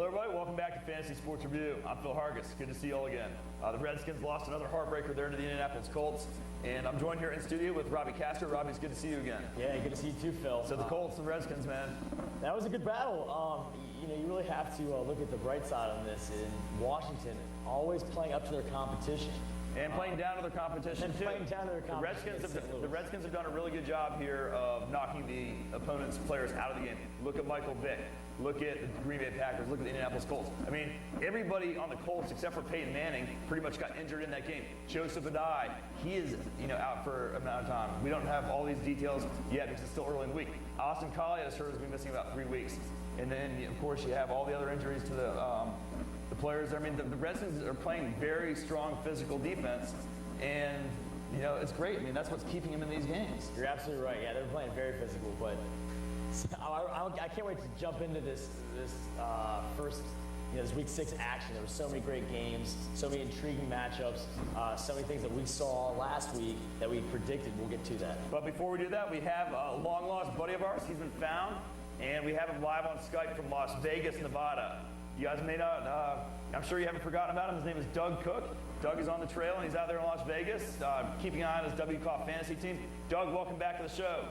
Hello, everybody. Welcome back to Fantasy Sports Review. I'm Phil Hargis. Good to see you all again. The Redskins lost another heartbreaker there to the Indianapolis Colts, and I'm joined here in studio with Robbie Castro. Robbie, it's good to see you again. Yeah, good to see you too, Phil. So the Colts and Redskins, man. That was a good battle. You really have to look at the bright side on this. In Washington, always playing up to their competition. And playing down to their competition, too. Playing down to their competition. The Redskins have done a really good job here of knocking the opponent's players out of the game. Look at Michael Vick. Look at the Green Bay Packers. Look at the Indianapolis Colts. I mean, everybody on the Colts except for Peyton Manning pretty much got injured in that game. Joseph Adai, he is out for an amount of time. We don't have all these details yet because it's still early in the week. Austin Collie has heard has been missing about 3 weeks. And then, of course, you have all the other injuries to the players. I mean, the Redskins are playing very strong physical defense, and it's great. I mean, that's what's keeping them in these games. You're absolutely right. Yeah, they're playing very physical, but I can't wait to jump into this first. This Week 6 action. There were so many great games, so many intriguing matchups, so many things that we saw last week that we predicted. We'll get to that. But before we do that, we have a long-lost buddy of ours. He's been found, and we have him live on Skype from Las Vegas, Nevada. You guys may not, I'm sure you haven't forgotten about him. His name is Doug Cook. Doug is on the trail, and he's out there in Las Vegas, keeping an eye on his WCOF fantasy team. Doug, welcome back to the show.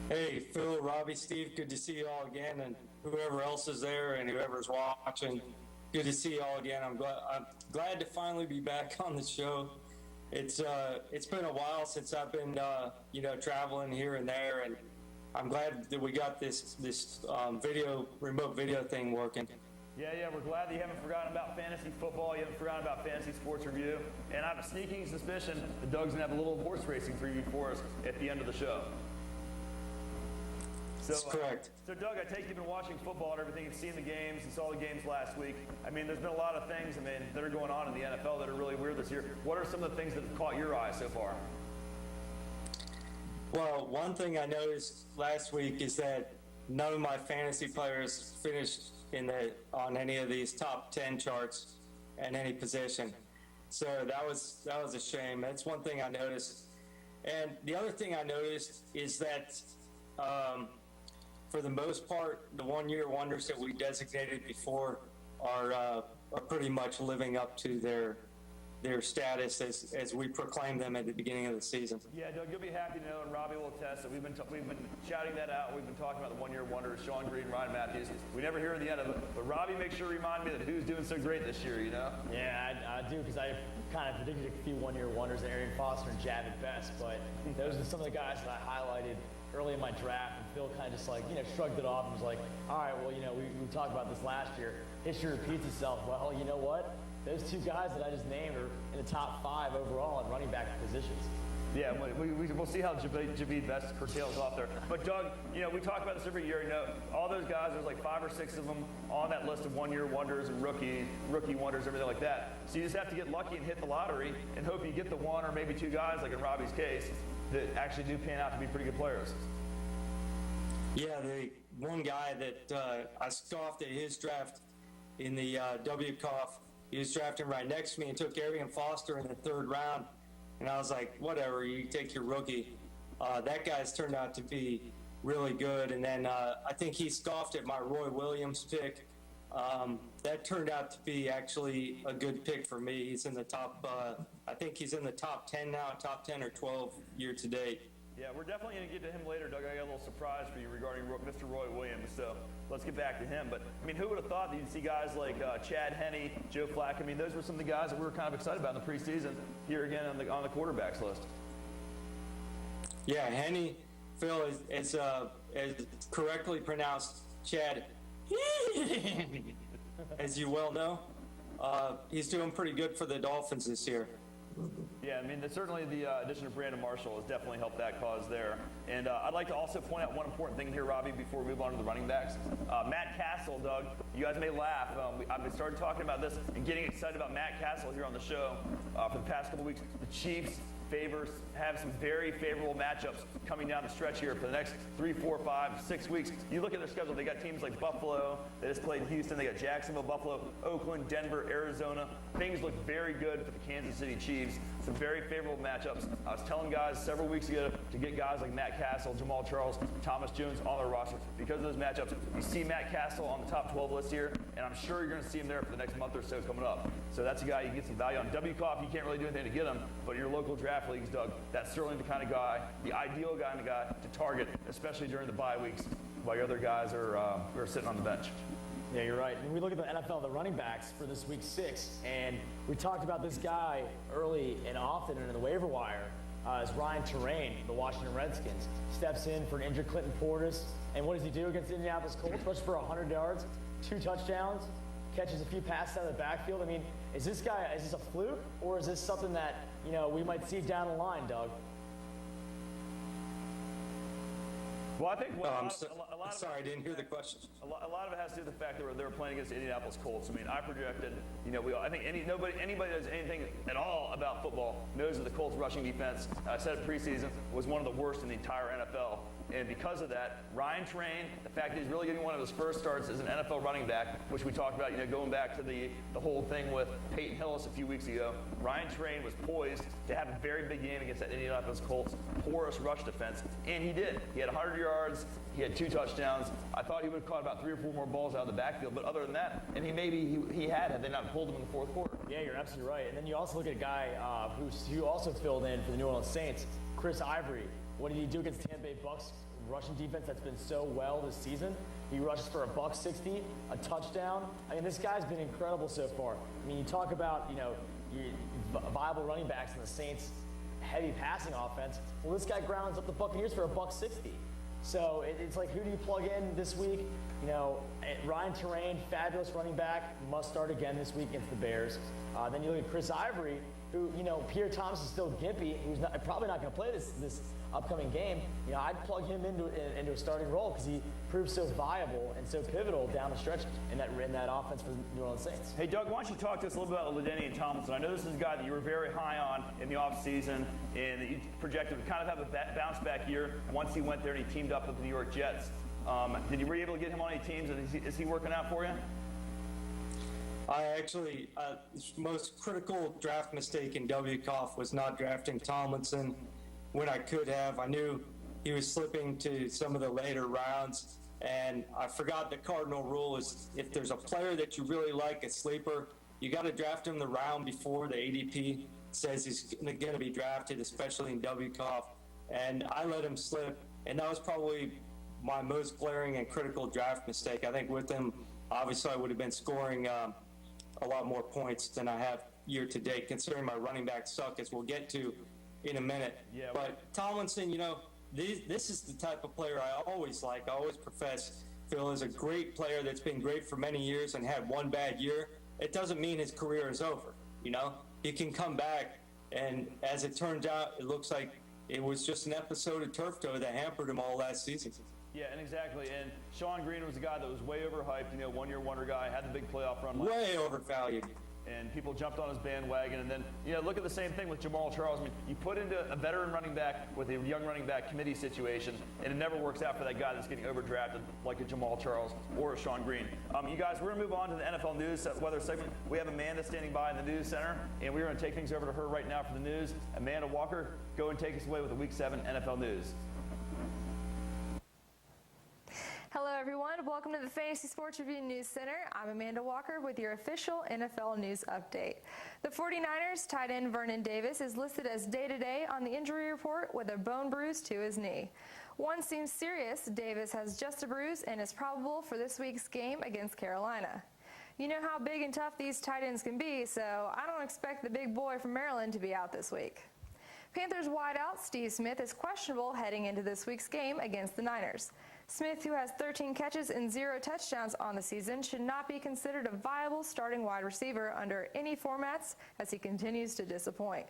Hey, Phil, Robbie, Steve, good to see you all again, and whoever else is there and whoever's watching, good to see you all again. I'm glad to finally be back on the show. It's been a while since I've been traveling here and there, and I'm glad that we got this remote video thing working. Yeah, we're glad that you haven't forgotten about fantasy football. You haven't forgotten about Fantasy Sports Review. And I have a sneaking suspicion that Doug's going to have a little horse racing preview for us at the end of the show. That's correct. So, Doug, I take you've been watching football and everything. You've seen the games. You saw the games last week. I mean, there's been a lot of things, that are going on in the NFL that are really weird this year. What are some of the things that have caught your eye so far? Well, one thing I noticed last week is that none of my fantasy players finished on any of these top 10 charts at any position. So that was a shame. That's one thing I noticed. And the other thing I noticed is that for the most part, the one-year wonders that we designated before are pretty much living up to their status as we proclaimed them at the beginning of the season. Yeah, Doug, you'll be happy to know, and Robbie will attest that we've been shouting that out. We've been talking about the one-year wonders, Sean Green, Ryan Matthews. We never hear the end of it, but Robbie, make sure to remind me that who's doing so great this year, Yeah, I do, because I kind of predicted a few one-year wonders, Arian Foster and Javid Best, but those are some of the guys that I highlighted early in my draft, and Phil kind of just shrugged it off and was like, all right, well, we talked about this last year. History repeats itself. Well, you know what? Those two guys that I just named are in the top 5 overall at running back positions. Yeah, we'll see how Javid Best curtails off there. But, Doug, we talk about this every year. All those guys, there's like 5 or 6 of them on that list of one-year wonders and rookie wonders, everything like that. So you just have to get lucky and hit the lottery and hope you get the one or maybe 2 guys, like in Robbie's case, that actually do pan out to be pretty good players. Yeah, the one guy that I scoffed at his draft in the WCOF, he was drafting right next to me and took Arian Foster in the 3rd round. And I was like, whatever, you take your rookie. That guy's turned out to be really good. And then I think he scoffed at my Roy Williams pick. That turned out to be actually a good pick for me. He's in the top, I think he's in the top 10 now, top 10 or 12 year to date. Yeah, we're definitely going to get to him later, Doug. I got a little surprise for you regarding Mr. Roy Williams, so let's get back to him. But, who would have thought that you'd see guys like Chad Henne, Joe Flacco? Those were some of the guys that we were kind of excited about in the preseason here again on the quarterbacks list. Yeah, Henne, Phil, is correctly pronounced Chad, as you well know. He's doing pretty good for the Dolphins this year. Yeah, certainly the addition of Brandon Marshall has definitely helped that cause there. And I'd like to also point out one important thing here, Robbie, before we move on to the running backs. Matt Castle, Doug, you guys may laugh. I've started talking about this and getting excited about Matt Castle here on the show for the past couple weeks. The Chiefs have some very favorable matchups coming down the stretch here for the next 3, 4, 5, 6 weeks. You look at their schedule, they got teams like Buffalo, they just played Houston, they got Jacksonville, Buffalo, Oakland, Denver, Arizona. Things look very good for the Kansas City Chiefs. Some very favorable matchups. I was telling guys several weeks ago to get guys like Matt Castle, Jamal Charles, Thomas Jones on their roster because of those matchups. You see Matt Castle on the top 12 list here, and I'm sure you're going to see him there for the next month or so coming up. So that's a guy you can get some value on. WCOF, you can't really do anything to get him, but your local draft leagues, Doug, that's certainly the kind of guy, the ideal kind of guy to target, especially during the bye weeks while your other guys are sitting on the bench. Yeah, you're right. And we look at the NFL, the running backs for this week 6, and we talked about this guy early and often in the waiver wire as Ryan Terrain, the Washington Redskins, steps in for an injured Clinton Portis. And what does he do against the Indianapolis Colts? Rushes for 100 yards, 2 touchdowns, catches a few passes out of the backfield. I mean, is this a fluke, or is this something that, we might see down the line, Doug? Well, I think sorry, I didn't hear the question. A lot of it has to do with the fact that they were playing against the Indianapolis Colts. I mean, I projected, I think anybody that knows anything at all about football knows that the Colts rushing defense, I said it preseason, was one of the worst in the entire NFL. And because of that, Ryan Train, the fact that he's really getting one of his first starts as an NFL running back, which we talked about, going back to the whole thing with Peyton Hillis a few weeks ago, Ryan Train was poised to have a very big game against that Indianapolis Colts porous rush defense, and he did. He had 100 yards, he had 2 touchdowns. I thought he would have caught about 3 or 4 more balls out of the backfield, but other than that, and he had they not pulled him in the fourth quarter. Yeah, you're absolutely right. And then you also look at a guy who also filled in for the New Orleans Saints, Chris Ivory. What did he do against the Tampa Bay Bucks rushing defense that's been so well this season? He rushes for $160, a touchdown. I mean, this guy's been incredible so far. I mean, you talk about, viable running backs in the Saints' heavy passing offense. Well, this guy grounds up the Buccaneers for $160. So it's like, who do you plug in this week? Ryan Terrain, fabulous running back, must start again this week against the Bears. Then you look at Chris Ivory, who, Pierre Thomas is still gimpy, who's probably not going to play this upcoming game. I'd plug him into a starting role because he proves so viable and so pivotal down the stretch in that offense for the New Orleans Saints. Hey, Doug, why don't you talk to us a little bit about LaDainian Tomlinson? I know this is a guy that you were very high on in the offseason and that you projected to kind of have a bounce back year once he went there and he teamed up with the New York Jets. Were you able to get him on any teams? And is he working out for you? I actually, most critical draft mistake in WCOF was not drafting Tomlinson when I could have. I knew he was slipping to some of the later rounds, and I forgot the cardinal rule is if there's a player that you really like, a sleeper, you got to draft him the round before the ADP says he's going to be drafted, especially in WCOF. And I let him slip, and that was probably my most glaring and critical draft mistake. I think with him, obviously I would have been scoring a lot more points than I have year to date, considering my running backs suck, as we'll get to in a minute. Yeah, but Tomlinson, this is the type of player I always like. I always profess Phil is a great player that's been great for many years and had one bad year. It doesn't mean his career is over. He can come back, and as it turns out, it looks like it was just an episode of turf toe that hampered him all last season. Yeah, and exactly. And Sean Green was a guy that was way overhyped, one-year wonder guy, had the big playoff run. Way overvalued. And people jumped on his bandwagon. And then, look at the same thing with Jamal Charles. I mean, you put into a veteran running back with a young running back committee situation, and it never works out for that guy that's getting overdrafted like a Jamal Charles or a Sean Green. You guys, we're going to move on to the NFL News weather segment. We have Amanda standing by in the news center, and we're going to take things over to her right now for the news. Amanda Walker, go and take us away with the Week 7 NFL News. Hello, everyone. Welcome to the Fantasy Sports Review News Center. I'm Amanda Walker with your official NFL news update. The 49ers tight end Vernon Davis is listed as day-to-day on the injury report with a bone bruise to his knee. One seems serious. Davis has just a bruise and is probable for this week's game against Carolina. You know how big and tough these tight ends can be, so I don't expect the big boy from Maryland to be out this week. Panthers wideout Steve Smith is questionable heading into this week's game against the Niners. Smith, who has 13 catches and 0 touchdowns on the season, should not be considered a viable starting wide receiver under any formats as he continues to disappoint.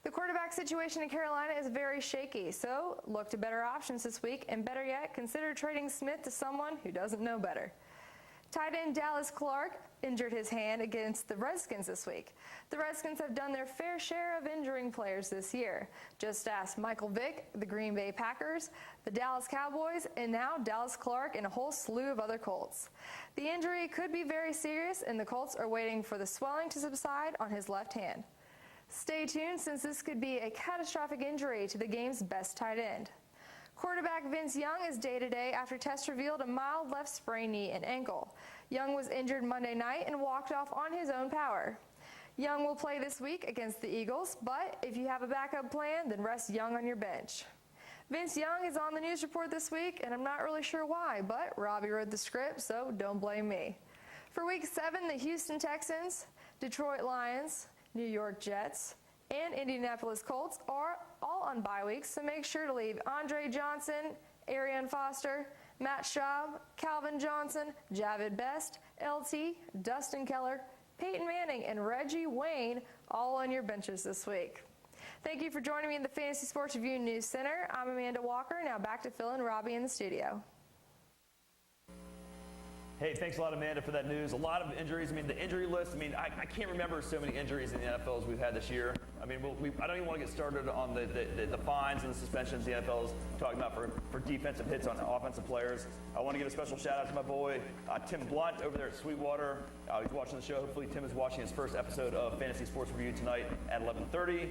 The quarterback situation in Carolina is very shaky, so look to better options this week, and better yet, consider trading Smith to someone who doesn't know better. Tight end Dallas Clark injured his hand against the Redskins this week. The Redskins have done their fair share of injuring players this year. Just ask Michael Vick, the Green Bay Packers, the Dallas Cowboys, and now Dallas Clark and a whole slew of other Colts. The injury could be very serious, and the Colts are waiting for the swelling to subside on his left hand. Stay tuned, since this could be a catastrophic injury to the game's best tight end. Quarterback Vince Young is day-to-day after tests revealed a mild left sprained knee and ankle. Young was injured Monday night and walked off on his own power. Young will play this week against the Eagles, but if you have a backup plan, then rest Young on your bench. Vince Young is on the news report this week, and I'm not really sure why, but Robbie wrote the script, so don't blame me. For Week 7, the Houston Texans, Detroit Lions, New York Jets, and Indianapolis Colts are all on bye weeks, so make sure to leave Andre Johnson, Arian Foster, Matt Schaub, Calvin Johnson, Javid Best, LT, Dustin Keller, Peyton Manning, and Reggie Wayne all on your benches this week. Thank you for joining me in the Fantasy Sports Review News Center. I'm Amanda Walker. Now back to Phil and Robbie in the studio. Hey, thanks a lot, Amanda, for that news. A lot of injuries. I mean, the injury list, I can't remember so many injuries in the NFL as we've had this year. I mean, I don't even want to get started on the fines and the suspensions the NFL is talking about for defensive hits on offensive players. I want to give a special shout-out to my boy, Tim Blunt, over there at Sweetwater. He's watching the show. Hopefully, Tim is watching his first episode of Fantasy Sports Review tonight at 11:30.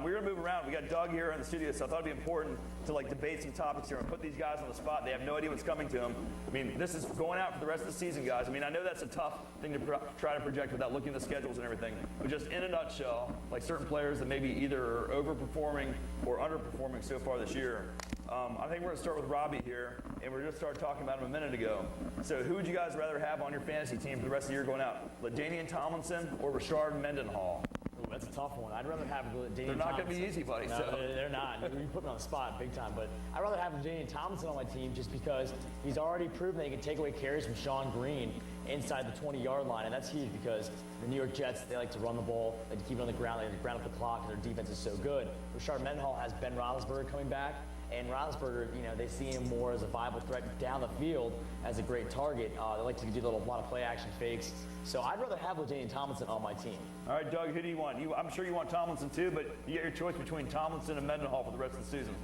We're going to move around. We got Doug here in the studio, so I thought it'd be important to debate some topics here and put these guys on the spot. They have no idea what's coming to them. I mean, this is going out for the rest of the season, guys. I mean, I know that's a tough thing to try to project without looking at the schedules and everything. But just in a nutshell, certain players that maybe either are overperforming or underperforming so far this year. I think we're going to start with Robbie here, and we're just started talking about him a minute ago. So who would you guys rather have on your fantasy team for the rest of the year going out? LaDainian Tomlinson or Rashard Mendenhall? Ooh, that's a tough one. I'd rather have LaDainian They're not going to be Tomlinson. easy, buddy. No, So. they're not. You put me on the spot big time, but I'd rather have LaDainian Tomlinson on my team just because he's already proven that he can take away carries from Sean Green inside the 20-yard line, and that's huge because the New York Jets, they like to run the ball, they like to keep it on the ground, they like to ground up the clock, and their defense is so good. Rashard Mendenhall has Ben Roethlisberger coming back, and Roethlisberger, they see him more as a viable threat down the field as a great target. They like to do a lot of play action fakes. So I'd rather have LaDainian Tomlinson on my team. All right, Doug, who do you want? I'm sure you want Tomlinson too, but you get your choice between Tomlinson and Mendenhall for the rest of the season.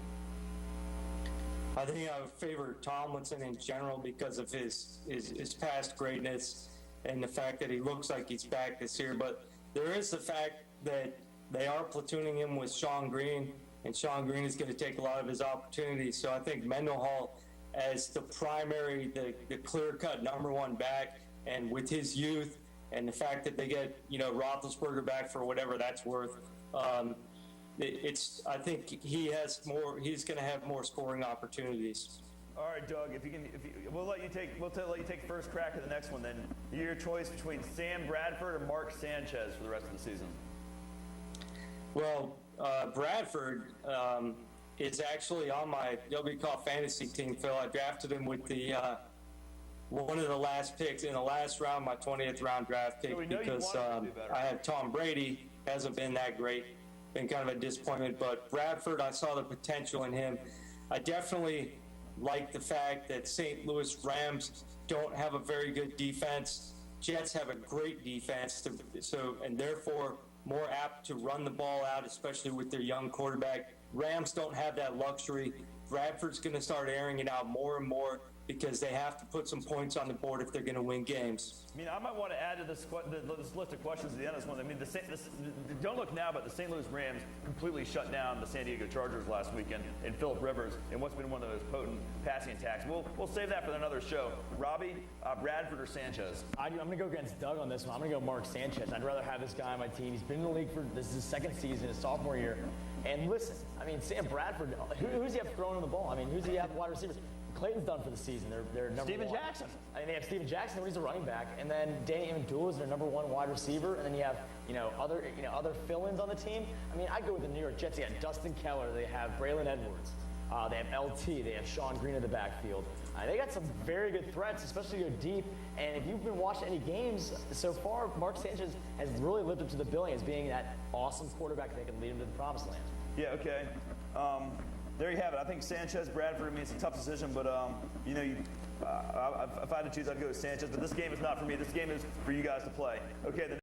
I think I would favor Tomlinson in general because of his past greatness and the fact that he looks like he's back this year. But there is the fact that they are platooning him with Sean Green, and Sean Green is going to take a lot of his opportunities. So I think Mendenhall as the primary, the clear-cut number one back, and with his youth and the fact that they get, Roethlisberger back for whatever that's worth, I think he's going to have more scoring opportunities. All right, Doug. We'll let you take first crack at the next one. Then your choice between Sam Bradford or Mark Sanchez for the rest of the season. Well, Bradford is actually on my WB Call fantasy team, Phil. I drafted him with the one of the last picks in the last round, my 20th round draft pick, because I had Tom Brady. Hasn't been that great. Been kind of a disappointment. But Bradford, I saw the potential in him. I definitely like the fact that St. Louis Rams don't have a very good defense. Jets have a great defense, and therefore more apt to run the ball out, especially with their young quarterback. Rams don't have that luxury. Bradford's going to start airing it out more and more because they have to put some points on the board if they're going to win games. I might want to add to this list of questions at the end of this one. Don't look now, but the St. Louis Rams completely shut down the San Diego Chargers last weekend in Phillip Rivers in what's been one of those potent passing attacks. We'll save that for another show. Robbie, Bradford or Sanchez? I'm going to go against Doug on this one. I'm going to go Mark Sanchez. I'd rather have this guy on my team. He's been in the league this is his second season, his sophomore year. And listen, Sam Bradford, who's he have throwing the ball? Who's he have wide receivers? Clayton's done for the season. They're number Steven one. Jackson. They have Steven Jackson when he's a running back, and then Danny Amendola is their number one wide receiver, and then you have other fill-ins on the team. I go with the New York Jets. They got Dustin Keller. They have Braylon Edwards. They have LT. They have Sean Green in the backfield. They got some very good threats, especially go deep. And if you've been watching any games so far, Mark Sanchez has really lived up to the billing as being that awesome quarterback that can lead him to the promised land. Yeah, okay. there you have it. I think Sanchez, Bradford, I mean, it's a tough decision, but, you know, if I had to choose, I'd go with Sanchez. But this game is not for me. This game is for you guys to play. Okay.